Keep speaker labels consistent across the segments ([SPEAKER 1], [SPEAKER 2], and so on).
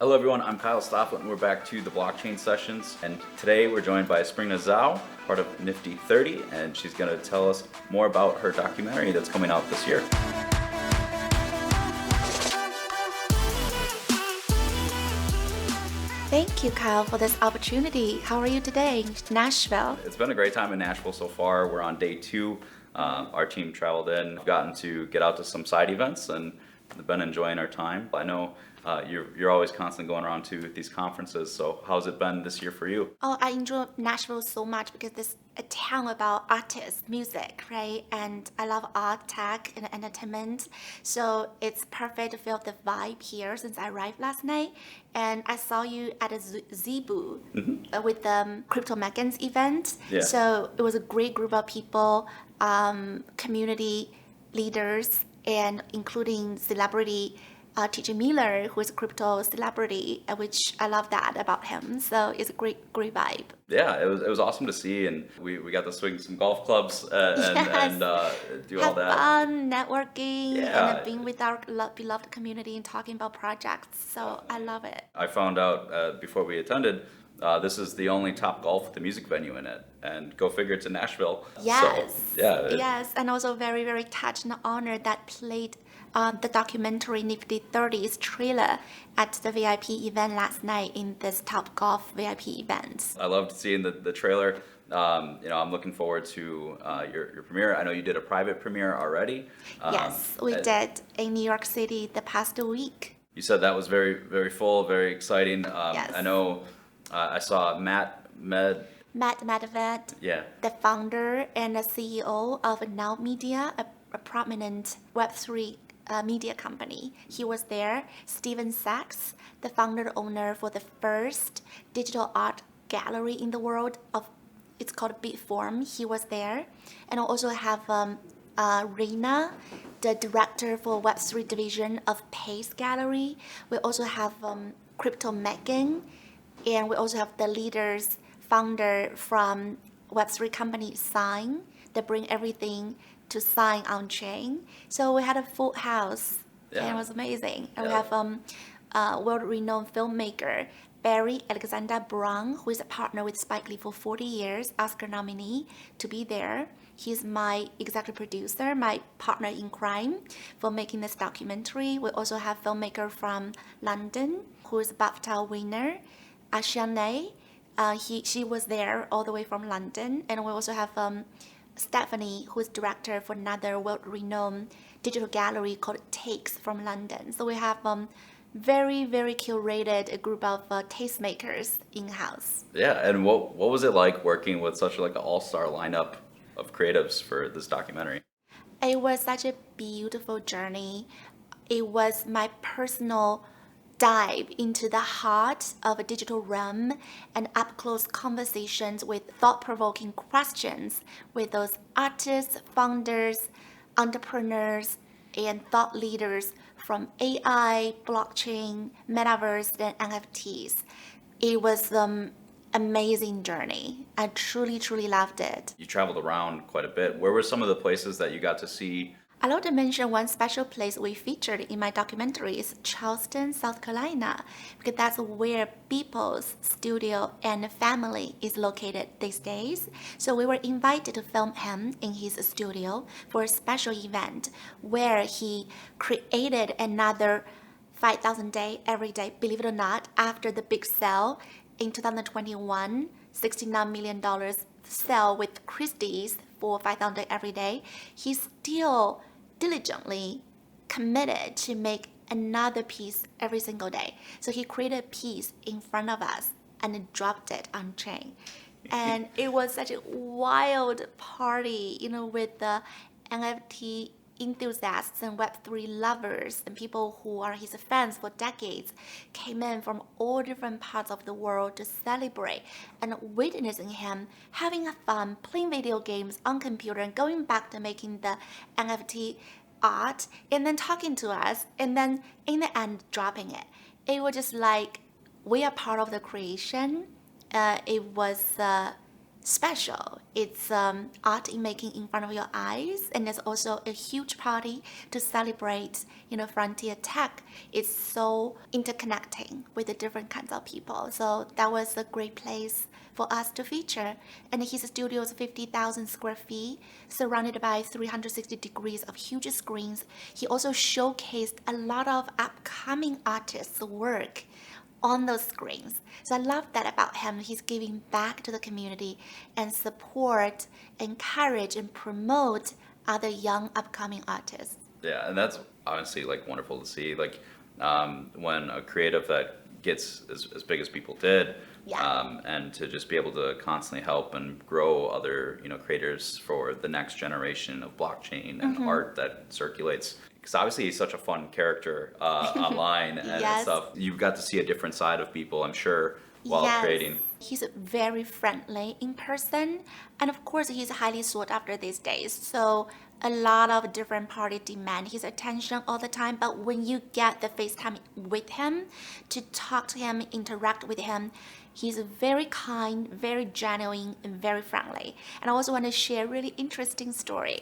[SPEAKER 1] Hello everyone, I'm Kyle Stoflet and we're back to the blockchain sessions, and today we're joined by Springna Zhao, part of Nifty 30, and she's going to tell us more about her documentary that's coming out this year.
[SPEAKER 2] Thank you, Kyle, for this opportunity. How are you today in Nashville?
[SPEAKER 1] It's been a great time in Nashville so far. We're on day 2. Our team traveled in, gotten to get out to some side events, and have been enjoying our time. I know you're always constantly going around to these conferences, so how's it been this year for you?
[SPEAKER 2] Oh, I enjoy Nashville so much because it's a town about artists, music, right? And I love art, tech, and entertainment. So it's perfect to feel the vibe here since I arrived last night. And I saw you at a Zebu with the Crypto Megans event.
[SPEAKER 1] Yeah.
[SPEAKER 2] So it was a great group of people, community leaders, and including celebrity TJ Miller, who is a crypto celebrity, which I love that about him. So it's a great vibe.
[SPEAKER 1] Yeah, it was awesome to see, and we got to swing some golf clubs and do all that.
[SPEAKER 2] Have fun, networking,
[SPEAKER 1] Yeah.
[SPEAKER 2] and being with our beloved community and talking about projects. So I love it.
[SPEAKER 1] I found out before we attended, this is the only Top Golf with a music venue in it, and go figure it's in Nashville.
[SPEAKER 2] Yes.
[SPEAKER 1] So, yeah.
[SPEAKER 2] Yes, and also very touched and honored that played the documentary Nifty 30's trailer at the VIP event last night in this Top Golf VIP event.
[SPEAKER 1] I loved seeing the trailer. I'm looking forward to your premiere. I know you did a private premiere already.
[SPEAKER 2] Yes, we did in New York City the past week.
[SPEAKER 1] You said that was very full, very exciting.
[SPEAKER 2] Yes.
[SPEAKER 1] I know I saw Matt
[SPEAKER 2] Medved,
[SPEAKER 1] Yeah.
[SPEAKER 2] the founder and the CEO of Now Media, a prominent Web3 media company. He was there. Steven Sachs, the founder owner for the first digital art gallery in the world it's called Beeple. He was there. And I also have Reina, the director for Web3 division of Pace Gallery. We also have Crypto Megan, and we also have the leaders, founder from Web3 company Sign, that bring everything to Sign on chain. So we had a full house, and it was amazing. And we have world-renowned filmmaker Barry Alexander Brown, who is a partner with Spike Lee for 40 years, Oscar nominee, to be there. He's my executive producer, my partner in crime for making this documentary. We also have filmmaker from London, who is a BAFTA winner, Ashane. She was there all the way from London. And we also have Stephanie, who is director for another world-renowned digital gallery called Takes from London. So we have very curated a group of tastemakers in-house.
[SPEAKER 1] Yeah, and what was it like working with such like an all-star lineup of creatives for this documentary?
[SPEAKER 2] It was such a beautiful journey. It was my personal dive into the heart of a digital realm and up-close conversations with thought-provoking questions with those artists, founders, entrepreneurs, and thought leaders from AI, blockchain, metaverse, and NFTs. It was an amazing journey. I truly loved it.
[SPEAKER 1] You traveled around quite a bit. Where were some of the places that you got to see?
[SPEAKER 2] I'd like to mention one special place we featured in my documentary is Charleston, South Carolina, because that's where Beeple's studio and family is located these days. So we were invited to film him in his studio for a special event where he created another 5,000 day every day, believe it or not, after the big sale in 2021, $69 million sale with Christie's for 5,000 day every day. He still diligently committed to make another piece every single day. So he created a piece in front of us and dropped it on chain. And it was such a wild party, with the NFT enthusiasts and Web3 lovers and people who are his fans for decades came in from all different parts of the world to celebrate and witnessing him having fun, playing video games on computer and going back to making the NFT art and then talking to us and then in the end dropping it. It was just like we are part of the creation. It was special. It's art in making in front of your eyes, and it's also a huge party to celebrate, frontier tech. It's so interconnecting with the different kinds of people. So that was a great place for us to feature. And his studio is 50,000 square feet, surrounded by 360 degrees of huge screens. He also showcased a lot of upcoming artists' work on those screens. So I love that about him. He's giving back to the community and support, encourage, and promote other young upcoming artists.
[SPEAKER 1] Yeah, and that's honestly like wonderful to see. Like when a creative that gets as big as Beeple did,
[SPEAKER 2] Yeah.
[SPEAKER 1] and to just be able to constantly help and grow other creators for the next generation of blockchain and art that circulates. Because obviously he's such a fun character online and
[SPEAKER 2] Yes.
[SPEAKER 1] stuff. You've got to see a different side of people, I'm sure, while
[SPEAKER 2] Yes.
[SPEAKER 1] creating.
[SPEAKER 2] He's very friendly in person, and of course he's highly sought after these days. So a lot of different parties demand his attention all the time, but when you get the FaceTime with him, to talk to him, interact with him, he's very kind, very genuine, and very friendly. And I also want to share a really interesting story.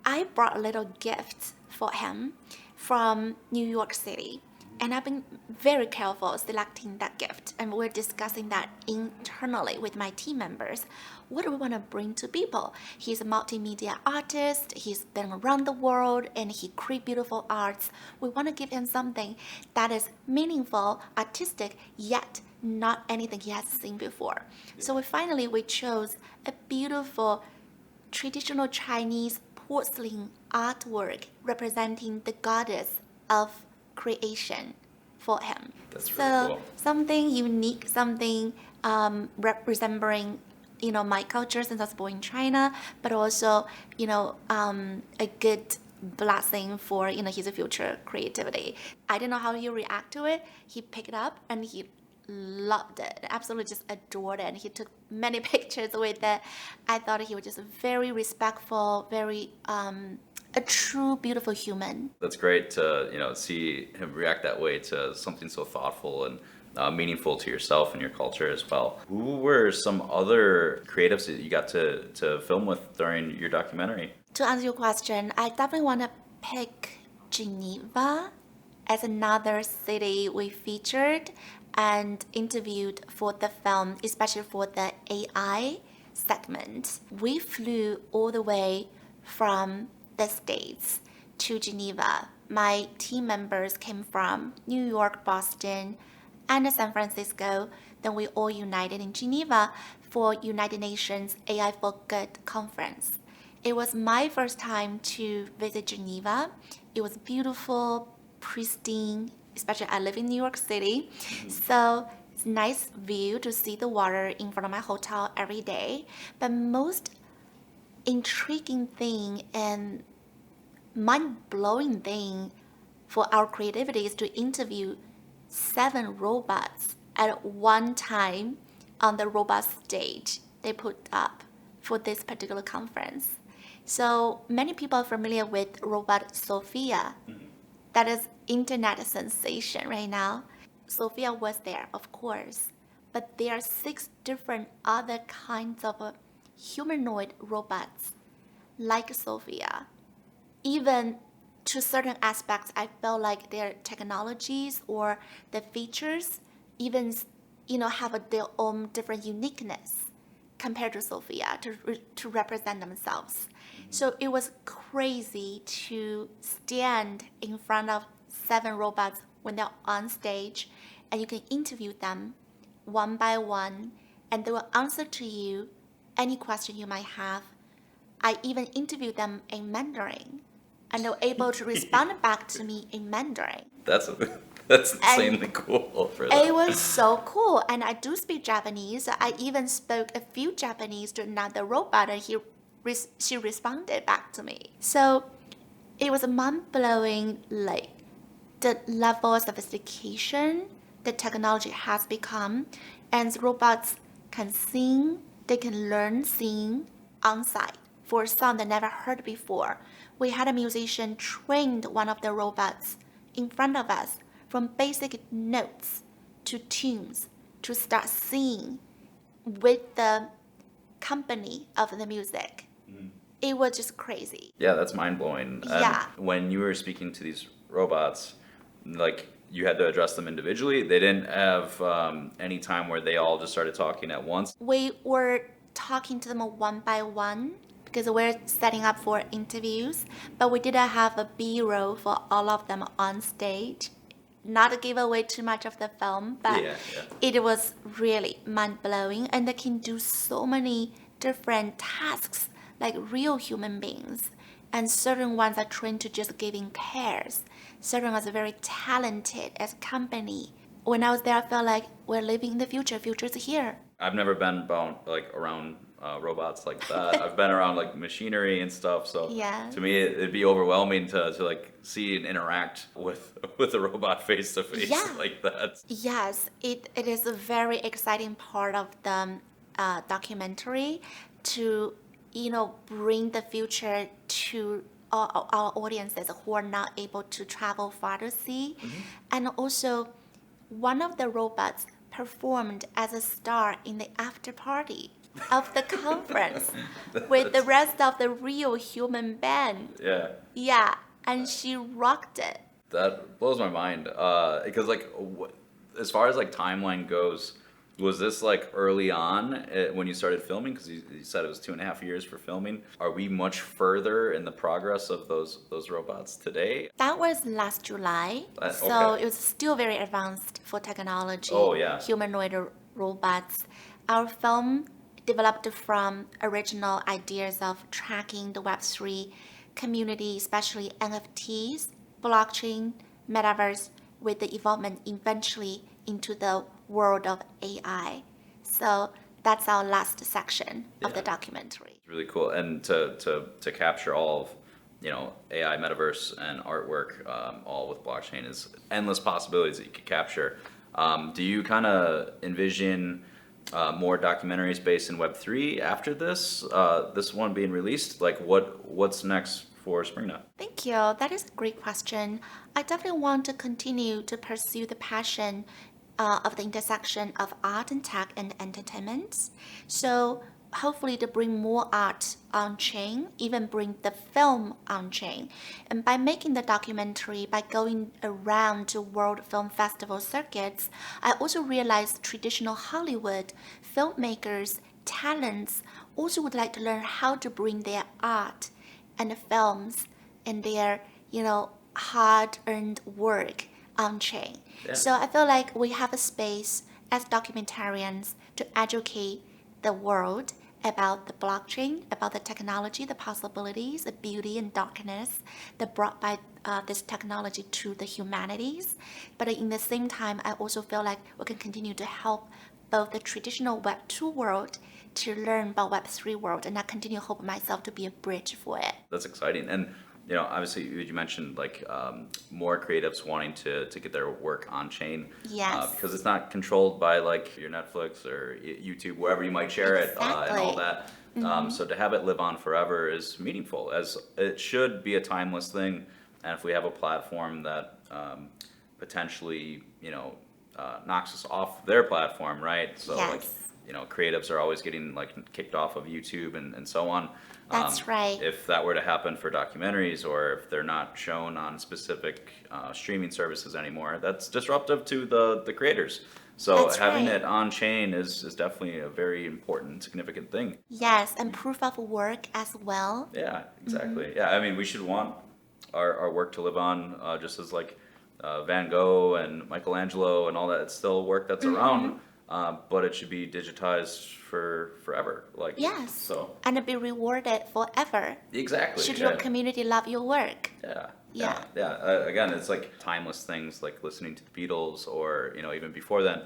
[SPEAKER 2] I brought a little gift for him from New York City. And I've been very careful selecting that gift. And we're discussing that internally with my team members. What do we want to bring to people? He's a multimedia artist. He's been around the world and he creates beautiful arts. We want to give him something that is meaningful, artistic, yet not anything he has seen before. So we chose a beautiful traditional Chinese porcelain artwork representing the goddess of creation for him.
[SPEAKER 1] That's really cool.
[SPEAKER 2] Something unique, something resembling, my culture since I was born in China, but also, a good blessing for, his future creativity. I didn't know how he react to it. He picked it up and he loved it, absolutely just adored it, and he took many pictures with it. I thought he was just very respectful, very a true beautiful human.
[SPEAKER 1] That's great to see him react that way to something so thoughtful and meaningful to yourself and your culture as well. Who were some other creatives that you got to film with during your documentary?
[SPEAKER 2] To answer your question, I definitely want to pick Geneva as another city we featured and interviewed for the film, especially for the AI segment. We flew all the way from the States to Geneva. My team members came from New York, Boston, and San Francisco. Then we all united in Geneva for United Nations AI for Good conference. It was my first time to visit Geneva. It was beautiful, pristine, especially I live in New York City. So it's a nice view to see the water in front of my hotel every day. But most intriguing thing and mind-blowing thing for our creativity is to interview 7 robots at one time on the robot stage they put up for this particular conference. So many people are familiar with robot Sophia. That is internet sensation right now. Sophia was there, of course, but there are 6 different other kinds of humanoid robots like Sophia. Even to certain aspects, I felt like their technologies or the features even, have their own different uniqueness compared to Sophia to represent themselves. So it was crazy to stand in front of 7 robots when they're on stage, and you can interview them one by one, and they will answer to you any question you might have. I even interviewed them in Mandarin, and they were able to respond back to me in Mandarin.
[SPEAKER 1] That's insanely cool for that.
[SPEAKER 2] It was so cool, and I do speak Japanese. I even spoke a few Japanese to another robot, and she responded back to me. So it was mind-blowing, like the level of sophistication the technology has become, and robots can sing, they can learn sing on site for a song they never heard before. We had a musician trained one of the robots in front of us from basic notes to tunes to start singing with the company of the music. It was just crazy.
[SPEAKER 1] Yeah, that's mind blowing.
[SPEAKER 2] Yeah.
[SPEAKER 1] When you were speaking to these robots, like you had to address them individually. They didn't have any time where they all just started talking at once.
[SPEAKER 2] We were talking to them one by one because we're setting up for interviews, but we didn't have a B-roll for all of them on stage. Not to give away too much of the film, but
[SPEAKER 1] Yeah.
[SPEAKER 2] it was really mind-blowing, and they can do so many different tasks like real human beings. And certain ones are trained to just giving cares. Certain ones are very talented as a company. When I was there, I felt like we're living in the future. Future is here.
[SPEAKER 1] I've never been around robots like that. I've been around like machinery and stuff. So
[SPEAKER 2] Yeah.
[SPEAKER 1] to me, it'd be overwhelming to like see and interact with a robot face to face
[SPEAKER 2] Yeah.
[SPEAKER 1] like that.
[SPEAKER 2] Yes, it is a very exciting part of the documentary to, bring the future to our audiences who are not able to travel far to see. And also, one of the robots performed as a star in the after party of the conference with the rest of the real human band.
[SPEAKER 1] Yeah.
[SPEAKER 2] Yeah, and she rocked it.
[SPEAKER 1] That blows my mind. Because like, as far as like timeline goes, was this like early on when you started filming? Because you said it was 2.5 years for filming. Are we much further in the progress of those robots today?
[SPEAKER 2] That was last July, so
[SPEAKER 1] okay.
[SPEAKER 2] it was still very advanced for technology.
[SPEAKER 1] Oh, yeah.
[SPEAKER 2] Humanoid robots. Our film developed from original ideas of tracking the Web3 community, especially NFTs, blockchain, metaverse, with the evolvement eventually into the world of AI. So that's our last section of the documentary.
[SPEAKER 1] It's really cool, and to capture all of AI, metaverse, and artwork, all with blockchain is endless possibilities that you could capture. Do you kind of envision more documentaries based in Web3 after this one being released? Like what's next for Springna?
[SPEAKER 2] Thank you. That is a great question. I definitely want to continue to pursue the passion of the intersection of art and tech and entertainment. So hopefully to bring more art on chain, even bring the film on chain. And by making the documentary, by going around to World Film Festival circuits, I also realized traditional Hollywood filmmakers, talents also would like to learn how to bring their art and the films and their, hard-earned work on chain.
[SPEAKER 1] Yeah.
[SPEAKER 2] So I feel like we have a space as documentarians to educate the world about the blockchain, about the technology, the possibilities, the beauty and darkness that brought by this technology to the humanities. But in the same time, I also feel like we can continue to help both the traditional Web 2 world to learn about Web 3 world, and I continue to hope myself to be a bridge for it.
[SPEAKER 1] That's exciting. And obviously you mentioned like more creatives wanting to get their work on chain.
[SPEAKER 2] Yes.
[SPEAKER 1] Because it's not controlled by like your Netflix or YouTube, wherever you might share it, and all that. So to have it live on forever is meaningful, as it should be a timeless thing. And if we have a platform that potentially knocks us off their platform, right? So
[SPEAKER 2] Yes.
[SPEAKER 1] like creatives are always getting like kicked off of YouTube and so on.
[SPEAKER 2] That's right.
[SPEAKER 1] If that were to happen for documentaries, or if they're not shown on specific streaming services anymore, that's disruptive to the creators. So
[SPEAKER 2] That's
[SPEAKER 1] having
[SPEAKER 2] right.
[SPEAKER 1] it on chain is definitely a very important, significant thing.
[SPEAKER 2] Yes, and proof of work as well.
[SPEAKER 1] Yeah, exactly. Yeah, I mean, we should want our work to live on, just as like Van Gogh and Michelangelo and all that. It's still work that's around, but it should be digitized for forever. Like,
[SPEAKER 2] Yes.
[SPEAKER 1] So
[SPEAKER 2] And be rewarded forever.
[SPEAKER 1] exactly.
[SPEAKER 2] Should
[SPEAKER 1] Yeah.
[SPEAKER 2] your community love your work?
[SPEAKER 1] Yeah. Again, it's like timeless things like listening to the Beatles, or even before then.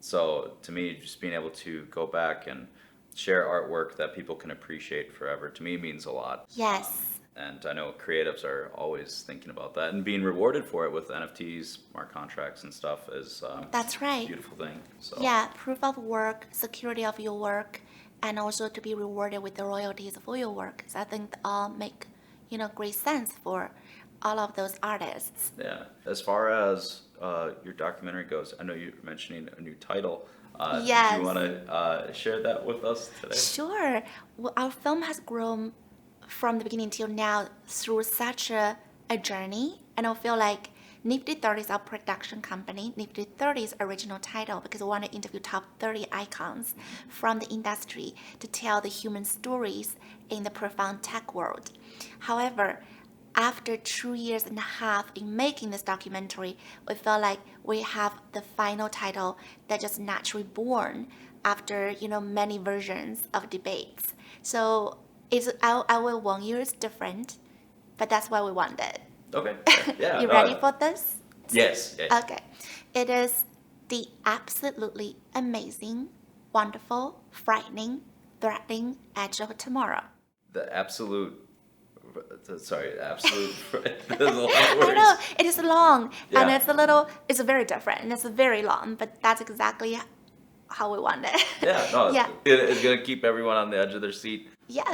[SPEAKER 1] So to me, just being able to go back and share artwork that people can appreciate forever, to me means a lot.
[SPEAKER 2] Yes.
[SPEAKER 1] And I know creatives are always thinking about that, and being rewarded for it with NFTs, smart contracts, and stuff is
[SPEAKER 2] That's right.
[SPEAKER 1] a beautiful thing. So
[SPEAKER 2] Yeah, proof of work, security of your work, and also to be rewarded with the royalties for your work. So I think they all make, great sense for all of those artists.
[SPEAKER 1] yeah. As far as your documentary goes? I know you're mentioning a new title. Do
[SPEAKER 2] Yes.
[SPEAKER 1] you want to share that with us today?
[SPEAKER 2] Sure. Well, our film has grown from the beginning till now through such a journey, and I feel like Nifty 30 is our production company. Nifty 30 is original title because we want to interview top 30 icons from the industry to tell the human stories in the profound tech world. However, after 2.5 years in making this documentary, we felt like we have the final title that just naturally born after many versions of debates. So I will warn you, it's different, but that's what we wanted.
[SPEAKER 1] Okay. Yeah.
[SPEAKER 2] You ready for this?
[SPEAKER 1] Yes.
[SPEAKER 2] Okay. It is the absolutely amazing, wonderful, frightening, threatening edge of tomorrow.
[SPEAKER 1] The absolute. Sorry, absolute. There's a lot of
[SPEAKER 2] I
[SPEAKER 1] words.
[SPEAKER 2] know, it is long and
[SPEAKER 1] Yeah.
[SPEAKER 2] it's very different and it's very long, but that's exactly how we want it.
[SPEAKER 1] Yeah, no,
[SPEAKER 2] Yeah.
[SPEAKER 1] it's gonna keep everyone on the edge of their seat.
[SPEAKER 2] Yes,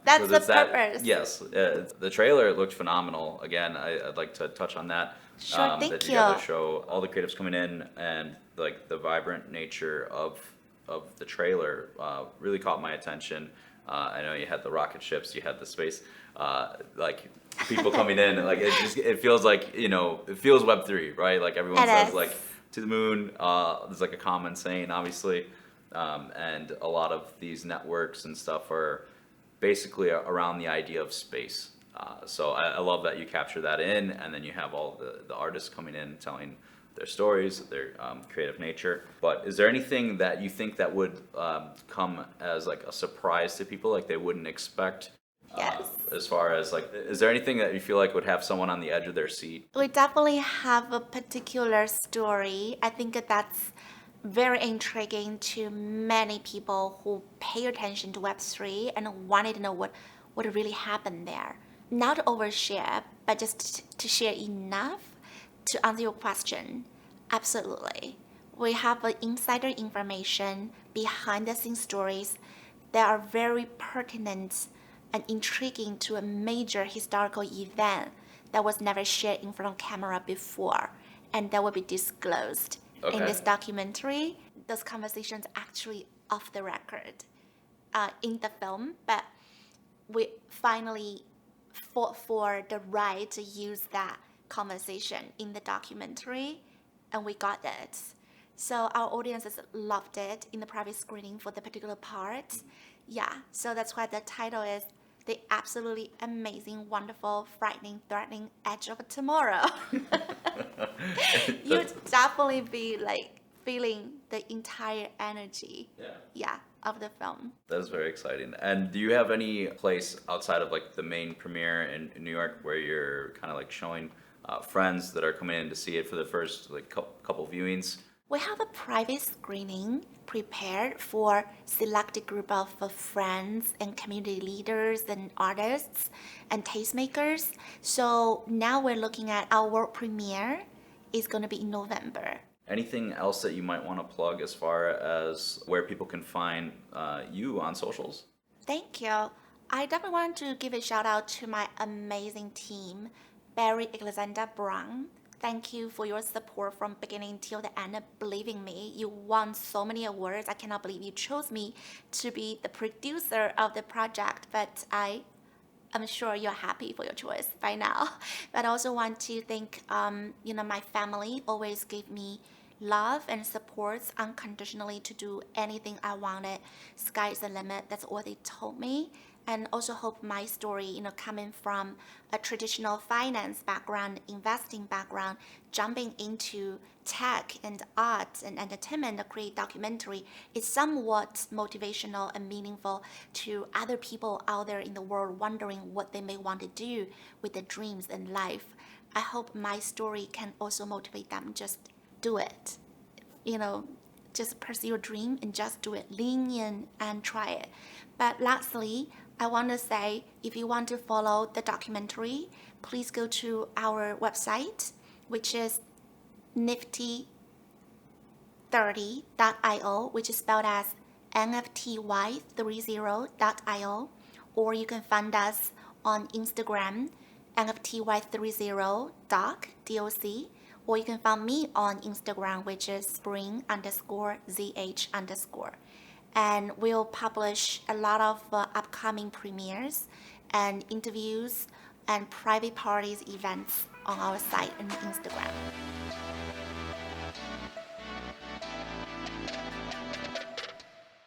[SPEAKER 2] that's
[SPEAKER 1] Because
[SPEAKER 2] the
[SPEAKER 1] it's that.
[SPEAKER 2] purpose.
[SPEAKER 1] Yes, the trailer looked phenomenal. Again, I'd like to touch on that.
[SPEAKER 2] Sure,
[SPEAKER 1] That
[SPEAKER 2] thank
[SPEAKER 1] you got
[SPEAKER 2] you.
[SPEAKER 1] to show all the creatives coming in and like the vibrant nature of the trailer really caught my attention. I know you had the rocket ships, you had the space, like people coming in, and like it feels like it feels Web3, right? Like everyone
[SPEAKER 2] It
[SPEAKER 1] says
[SPEAKER 2] is.
[SPEAKER 1] like to the moon. There's like a common saying, obviously, and a lot of these networks and stuff are basically around the idea of space. So I love that you capture that in, and then you have all the artists coming in telling their stories, their creative nature. But is there anything that you think that would come as like a surprise to people, like they wouldn't expect?
[SPEAKER 2] Yes.
[SPEAKER 1] As far as like, is there anything that you feel like would have someone on the edge of their seat?
[SPEAKER 2] We definitely have a particular story. I think that's very intriguing to many people who pay attention to Web3 and wanted to know what really happened there. Not to overshare, but just to share enough to answer your question. Absolutely. We have insider information, behind the scenes stories that are very pertinent and intriguing to a major historical event that was never shared in front of camera before, and that will be disclosed in
[SPEAKER 1] Okay.
[SPEAKER 2] this documentary. Those conversations actually off the record in the film, but we finally fought for the right to use that conversation in the documentary, and we got it. So our audiences loved it in the private screening for the particular part. Yeah, so that's why the title is The Absolutely Amazing, Wonderful, Frightening, Threatening Edge of Tomorrow. You'd definitely be like feeling the entire energy,
[SPEAKER 1] Yeah.
[SPEAKER 2] of the film.
[SPEAKER 1] That is very exciting. And do you have any place outside of like the main premiere in New York where you're kind of like showing friends that are coming in to see it for the first like couple viewings?
[SPEAKER 2] We have a private screening prepared for selected group of friends and community leaders and artists and tastemakers. So now we're looking at our world premiere is going to be in November.
[SPEAKER 1] Anything else that you might want to plug as far as where people can find you on socials?
[SPEAKER 2] Thank you. I definitely want to give a shout out to my amazing team, Barry Alexander Brown. Thank you for your support from beginning till the end, believing me. You won so many awards. I cannot believe you chose me to be the producer of the project, but I'm sure you're happy for your choice by now. But I also want to thank, my family always gave me love and supports unconditionally to do anything I wanted. Sky's the limit. That's all they told me. And also hope my story, coming from a traditional finance background, investing background, jumping into tech and art and entertainment to create documentary is somewhat motivational and meaningful to other people out there in the world wondering what they may want to do with their dreams in life. I hope my story can also motivate them. Just do it. Just pursue your dream and just do it. Lean in and try it. But lastly, I want to say, if you want to follow the documentary, please go to our website, which is nifty30.io, which is spelled as nfty30.io, or you can find us on Instagram, nfty30doc, or you can find me on Instagram, which is spring_zh_. And we'll publish a lot of upcoming premieres and interviews and private parties events on our site and Instagram.